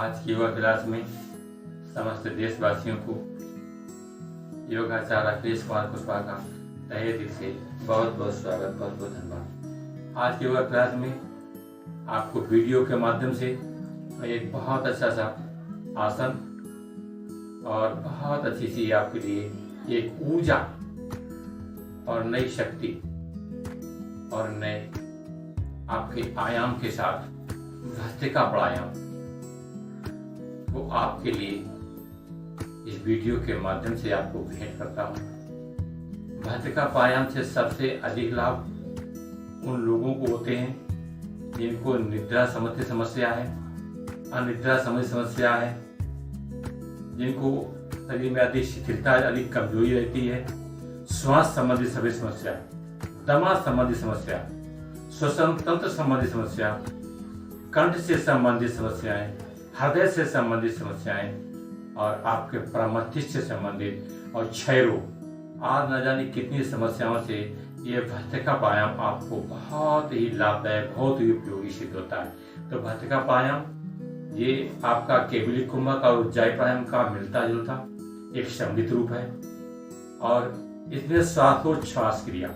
आज की योगा क्लास में समस्त देशवासियों को योगाचार्य अखिलेश कुमार कुशवाहा का तहे दिल से बहुत बहुत स्वागत, बहुत बहुत धन्यवाद। आज की योगा क्लास में आपको वीडियो के माध्यम से एक बहुत अच्छा सा आसन और बहुत अच्छी सी आपके लिए एक ऊर्जा और नई शक्ति और नए आपके आयाम के साथ भस्त्रिका प्राणायाम वो आपके लिए इस वीडियो के माध्यम से आपको भेंट करता हूँ। भस्त्रिका प्राणायाम से सबसे अधिक लाभ उन लोगों को होते हैं जिनको निद्रा संबंधी समस्या है, अनिद्रा संबंधी समस्या है, जिनको शरीर में अधिक शिथिलता, अधिक कमजोरी रहती है, श्वास संबंधी सभी समस्या, दमा संबंधी समस्या, श्वसन तंत्र संबंधी समस्या, कंठ से संबंधित समस्याएं, हृदय से संबंधित समस्याएं और आपके प्रमस्तिष्क से संबंधित और क्षय रोग, आज न जाने कितनी समस्याओं से ये भस्त्रिका प्राणायाम आपको बहुत ही लाभदायक, बहुत ही उपयोगी सिद्ध होता है। तो भस्त्रिका प्राणायाम ये आपका केवली कुंभक और उज्जाई प्राणायाम का मिलता जुलता एक सम्मिलित रूप है और इसमें श्वासोच्छ्वास क्रिया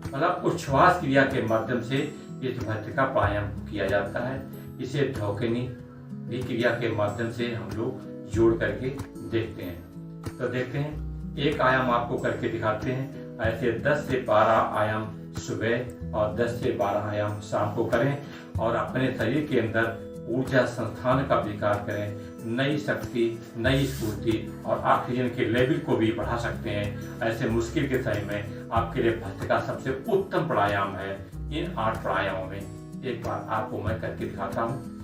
मतलब उच्छ्वास क्रिया के माध्यम से इस भस्त्रिका प्राणायाम किया जाता है। इसे ढौकनी भी क्रिया के माध्यम से हम लोग जोड़ करके देखते हैं। तो देखते हैं, एक आयाम आपको करके दिखाते हैं। ऐसे 10 से 12 आयाम सुबह और 10 से 12 आयाम शाम को करें और अपने शरीर के अंदर ऊर्जा संस्थान का विकास करें, नई शक्ति, नई स्फूर्ति और ऑक्सीजन के लेवल को भी बढ़ा सकते हैं। ऐसे मुश्किल के समय में आपके लिए भस्त्रिका सबसे उत्तम प्राणायाम है। इन 8 प्राणायामों में एक बार आपको मैं करके दिखाता हूँ।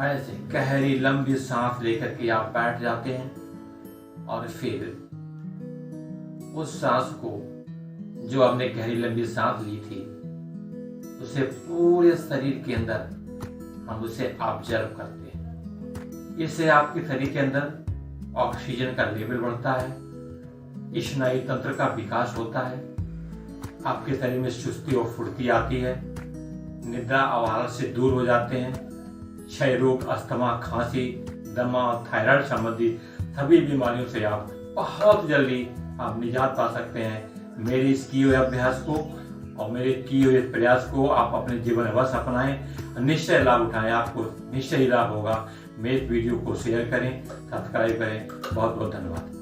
ऐसे गहरी लंबी सांस लेकर के आप बैठ जाते हैं और फिर उस सांस को, जो आपने गहरी लंबी सांस ली थी, उसे पूरे शरीर के अंदर हम उसे ऑब्जर्व करते हैं। इससे आपके शरीर के अंदर ऑक्सीजन का लेवल बढ़ता है, स्नायु तंत्र का विकास होता है, आपके शरीर में सुस्ती और फुर्ती आती है, निद्रा आवारा से दूर हो जाते हैं, क्षय रोग, अस्थमा, खांसी, दमा, थायराइड संबंधी सभी बीमारियों से आप बहुत जल्दी आप निजात पा सकते हैं। मेरे इस किए हुए अभ्यास को और मेरे किए हुए प्रयास को आप अपने जीवन में अवश्य अपनाएं, निश्चय लाभ उठाएं, आपको निश्चय ही लाभ होगा। मेरे वीडियो को शेयर करें, सब्सक्राइब करें। बहुत बहुत धन्यवाद।